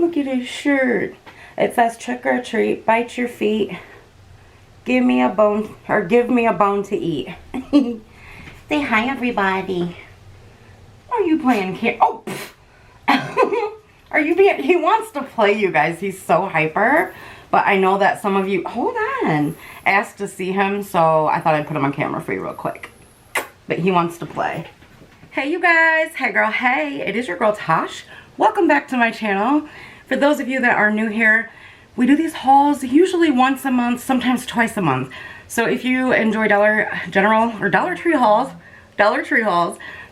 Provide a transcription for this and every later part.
Look at his shirt. It says trick or treat, bite your feet, give me a bone, or give me a bone to eat. Say hi, everybody. Are you playing Oh, are you being, he wants to play, you guys. He's so hyper. But I know that some of you, hold on, asked to see him, so I thought I'd put him on camera for you real quick. But he wants to play. Hey, you guys. Hey, girl. Hey, it is your girl, Tash. Welcome back to my channel. For those of you that are new here, we do these hauls usually once a month, sometimes twice a month. So if you enjoy Dollar General or Dollar Tree hauls,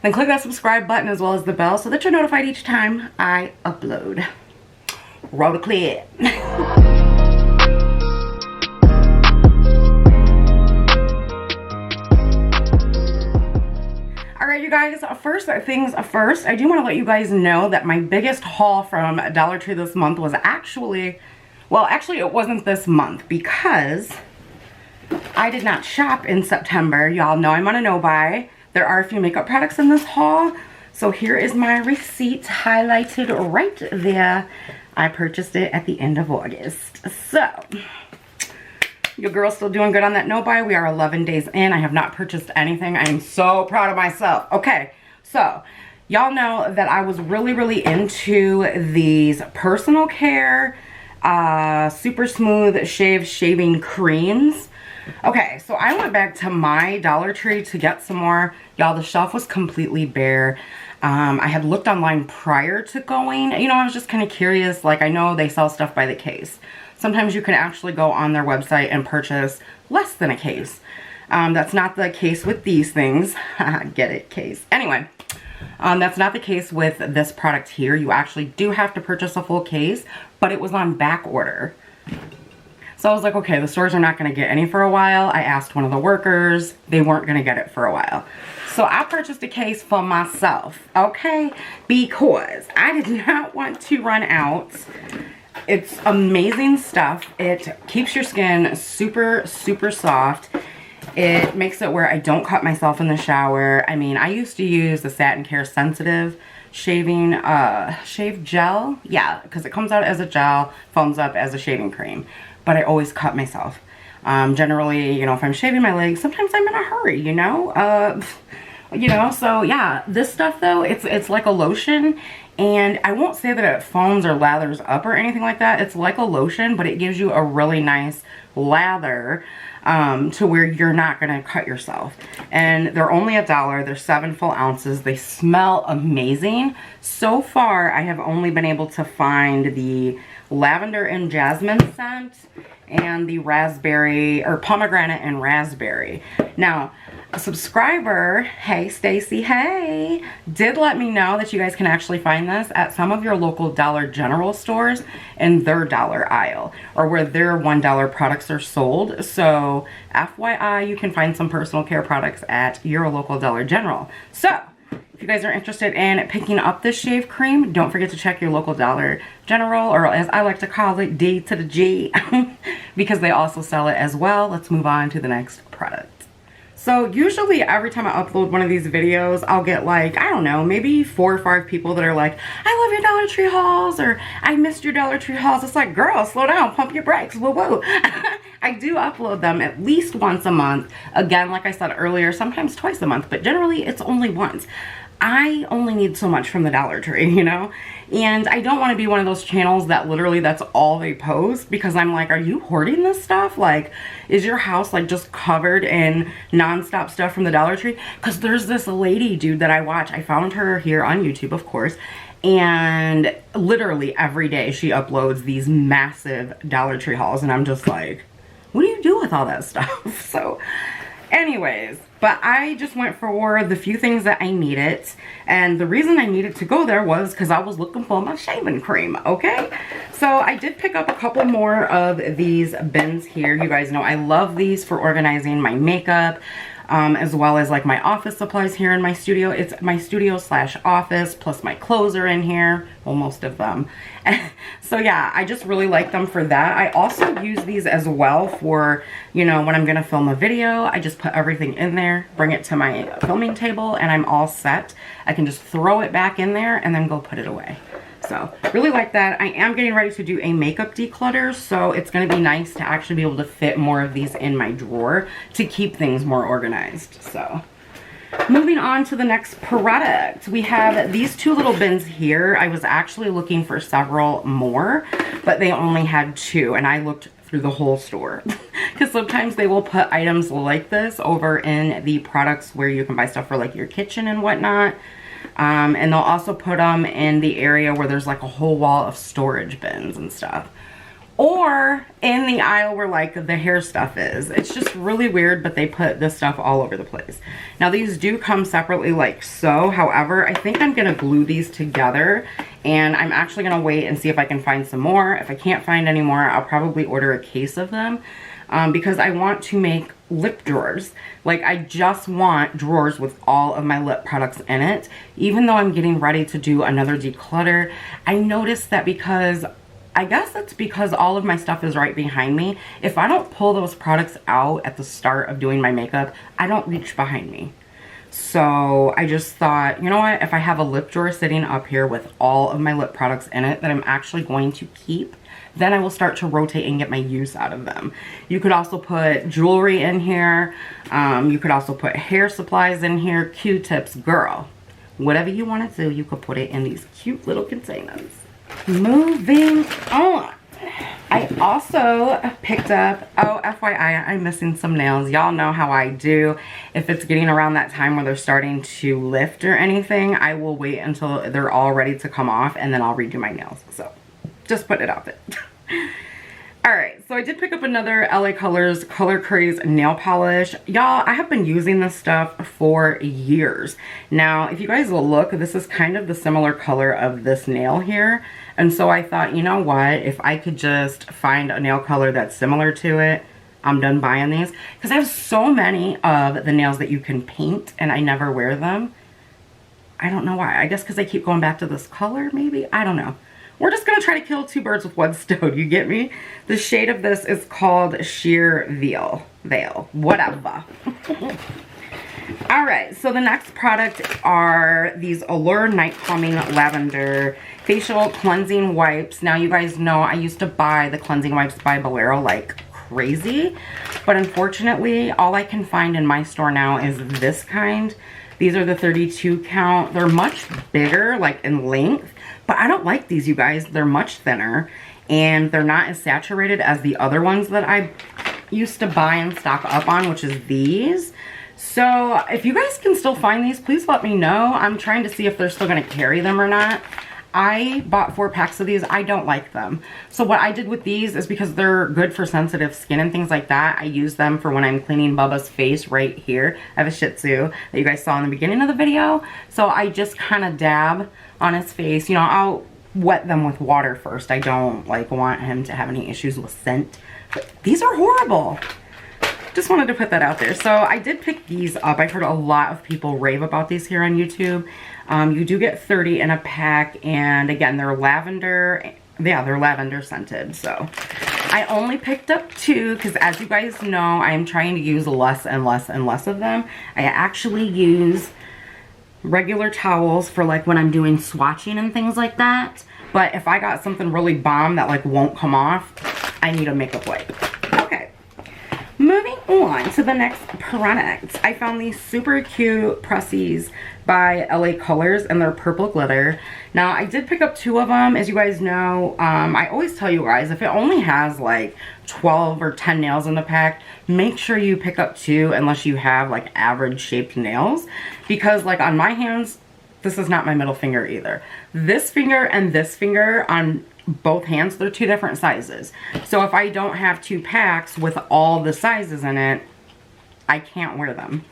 then click that subscribe button as well as the bell so that you're notified each time I upload. Roll the clip. Alright, you guys, first things first, I do want to let you guys know that my biggest haul from Dollar Tree this month was actually, well, actually it wasn't this month because I did not shop in September. Y'all know I'm on a no-buy. There are a few makeup products in this haul. So here is my receipt highlighted right there. I purchased it at the end of August. So, your girl's still doing good on that no-buy. We are 11 days in. I have not purchased anything. I am so proud of myself. Okay, so y'all know that I was really into these personal care super smooth shaving creams. Okay, so I went back to my Dollar Tree to get some more. Y'all, the shelf was completely bare. I had looked online prior to going. You know, I was just kind of curious. Like, I know they sell stuff by the case. Sometimes you can actually go on their website and purchase less than a case. That's not the case with these things. Get it, case. Anyway, that's not the case with this product here. You actually do have to purchase a full case, but it was on back order. So I was like, okay, the stores are not going to get any for a while. I asked one of the workers. They weren't going to get it for a while. So I purchased a case for myself, okay? Because I did not want to run out. It's amazing stuff. It keeps your skin super soft. It makes it where I don't cut myself in the shower. I mean, I used to use the Satin Care Sensitive shave gel. Yeah, because it comes out as a gel, foams up as a shaving cream. But I always cut myself. Generally, you know, if I'm shaving my legs, sometimes I'm in a hurry, you know? So yeah, this stuff though, it's like a lotion, and I won't say that it foams or lathers up or anything like that. It's like a lotion, but it gives you a really nice lather to where you're not gonna cut yourself. And they're only $1. They're 7 full ounces. They smell amazing. So far, I have only been able to find the lavender and jasmine scent and the raspberry, or pomegranate and raspberry. Now, a subscriber, hey Stacy, hey, did let me know that you guys can actually find this at some of your local Dollar General stores in their dollar aisle, or where their $1 products are sold. So FYI, you can find some personal care products at your local Dollar General. So if you guys are interested in picking up this shave cream, don't forget to check your local Dollar General, or as I like to call it, D to the G, because they also sell it as well. Let's move on to the next product. So usually every time I upload one of these videos, I'll get like, I don't know, maybe 4 or 5 people that are like, I love your Dollar Tree hauls, or I missed your Dollar Tree hauls. It's like, girl, slow down, pump your brakes, whoa, whoa. I do upload them at least once a month. Again, like I said earlier, sometimes twice a month, but generally it's only once. I only need so much from the Dollar Tree, you know? And I don't want to be one of those channels that literally that's all they post, because I'm like, are you hoarding this stuff? Like, is your house like just covered in nonstop stuff from the Dollar Tree? Because there's this lady, dude, that I watch. I found her here on YouTube, of course. And literally every day she uploads these massive Dollar Tree hauls. And I'm just like, what do you do with all that stuff? So anyways, but I just went for the few things that I needed. And the reason I needed to go there was because I was looking for my shaving cream, okay? So I did pick up a couple more of these bins here. You guys know I love these for organizing my makeup, as well as like my office supplies here in my studio. It's my studio slash office, plus my clothes are in here, well, most of them. So yeah, I just really like them for that. I also use these as well for, you know, when I'm gonna film a video, I just put everything in there, bring it to my filming table, and I'm all set. I can just throw it back in there and then go put it away. So really like that. I am getting ready to do a makeup declutter, so it's going to be nice to actually be able to fit more of these in my drawer to keep things more organized. So moving on to the next product, we have these two little bins here. I was actually looking for several more, but they only had two, and I looked through the whole store because sometimes they will put items like this over in the products where you can buy stuff for like your kitchen and whatnot. And they'll also put them in the area where there's like a whole wall of storage bins and stuff, or in the aisle where like the hair stuff is. It's just really weird, but they put this stuff all over the place. Now these do come separately like so. However, I think I'm gonna glue these together, and I'm actually gonna wait and see if I can find some more. If I can't find any more, I'll probably order a case of them, because I want to make lip drawers. Like, I just want drawers with all of my lip products in it. Even though I'm getting ready to do another declutter, I noticed that because, I guess it's because all of my stuff is right behind me, if I don't pull those products out at the start of doing my makeup, I don't reach behind me. So I just thought, you know what, if I have a lip drawer sitting up here with all of my lip products in it that I'm actually going to keep, then I will start to rotate and get my use out of them. You could also put jewelry in here. You could also put hair supplies in here, Q-tips, girl. Whatever you want to do, you could put it in these cute little containers. Moving on. I also picked up, oh, FYI, I'm missing some nails. Y'all know how I do. If it's getting around that time where they're starting to lift or anything, I will wait until they're all ready to come off, and then I'll redo my nails. So just put it out there. Alright, so I did pick up another LA Colors Color Craze nail polish. Y'all, I have been using this stuff for years. Now, if you guys will look, this is kind of the similar color of this nail here. And so I thought, you know what, if I could just find a nail color that's similar to it, I'm done buying these. Because I have so many of the nails that you can paint, and I never wear them. I don't know why. I guess because I keep going back to this color, maybe? I don't know. We're just going to try to kill two birds with one stone, you get me? The shade of this is called Sheer Veil. Whatever. Alright, so the next product are these Allure Night Calming Lavender Facial Cleansing Wipes. Now, you guys know I used to buy the cleansing wipes by Bolero like crazy, but unfortunately, all I can find in my store now is this kind. These are the 32 count. They're much bigger, like in length, but I don't like these, you guys. They're much thinner, and they're not as saturated as the other ones that I used to buy and stock up on, which is these. So if you guys can still find these, please let me know. I'm trying to see if they're still going to carry them or not. I bought 4 packs of these. I don't like them. So what I did with these is, because they're good for sensitive skin and things like that, I use them for when I'm cleaning Bubba's face right here. I have a Shih Tzu that you guys saw in the beginning of the video. So I just kind of dab on his face. You know, I'll wet them with water first. I don't like want him to have any issues with scent. But these are horrible. Just wanted to put that out there. So I did pick these up. I've heard a lot of people rave about these here on YouTube. You do get 30 in a pack, and again, they're lavender. Yeah, they're lavender scented. So I only picked up 2 because, as you guys know, I am trying to use less and less and less of them. I actually use regular towels for like when I'm doing swatching and things like that. But if I got something really bomb that like won't come off, I need a makeup wipe. Okay. Moving on to the next product. I found these super cute pressies by LA Colors, and they're purple glitter. Now, I did pick up 2 of them. As you guys know, I always tell you guys, if it only has like 12 or 10 nails in the pack, make sure you pick up 2 unless you have like average shaped nails. Because like on my hands, this is not my middle finger either. This finger and this finger on both hands, they're 2 different sizes. So if I don't have 2 packs with all the sizes in it, I can't wear them.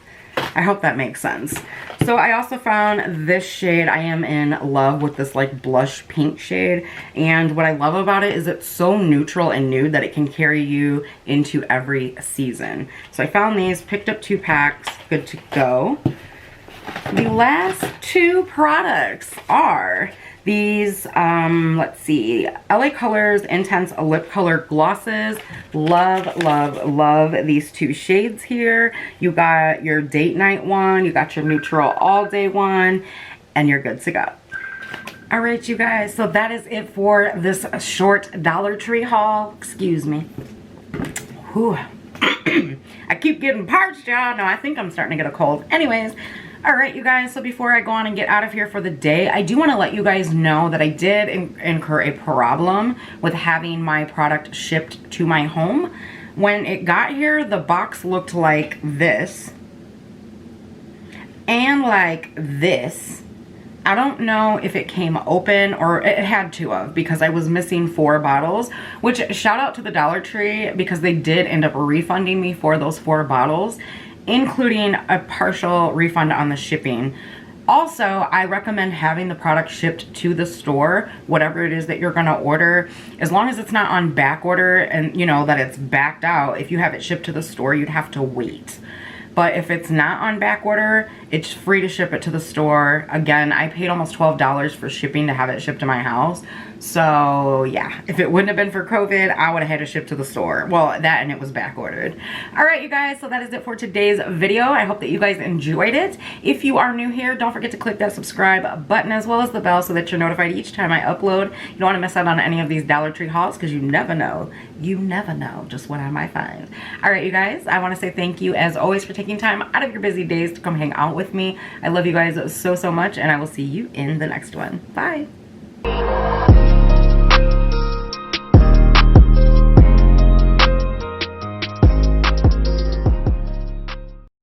I hope that makes sense. So I also found this shade. I am in love with this like blush pink shade, and what I love about it is it's so neutral and nude that it can carry you into every season. So I found these, picked up 2 packs, good to go. The last 2 products are these, let's see, LA Colors Intense Lip Color Glosses. Love, love, love these 2 shades here. You got your date night one, you got your neutral all day one, and you're good to go. All right, you guys, so that is it for this short Dollar Tree haul. Excuse me. Whew. I keep getting parched, y'all. No, I think I'm starting to get a cold. Anyways, all right, you guys, so before I go on and get out of here for the day, I do want to let you guys know that I did incur a problem with having my product shipped to my home. When it got here, the box looked like this and like this. I don't know if it came open, or it had to have, because I was missing 4 bottles, which shout out to the Dollar Tree because they did end up refunding me for those 4 bottles, including a partial refund on the shipping. Also, I recommend having the product shipped to the store, whatever it is that you're gonna order, as long as it's not on back order and you know that it's backed out. If you have it shipped to the store, you'd have to wait. But if it's not on back order, it's free to ship it to the store. Again, I paid almost $12 for shipping to have it shipped to my house. So yeah, if it wouldn't have been for COVID, I would have had to ship to the store. Well, that and it was back ordered. All right, you guys, so that is it for today's video. I hope that you guys enjoyed it. If you are new here, don't forget to click that subscribe button as well as the bell so that you're notified each time I upload. You don't want to miss out on any of these Dollar Tree hauls because you never know just what I might find. All right, you guys, I want to say thank you as always for taking time out of your busy days to come hang out with me. I love you guys so much, and I will see you in the next one. Bye.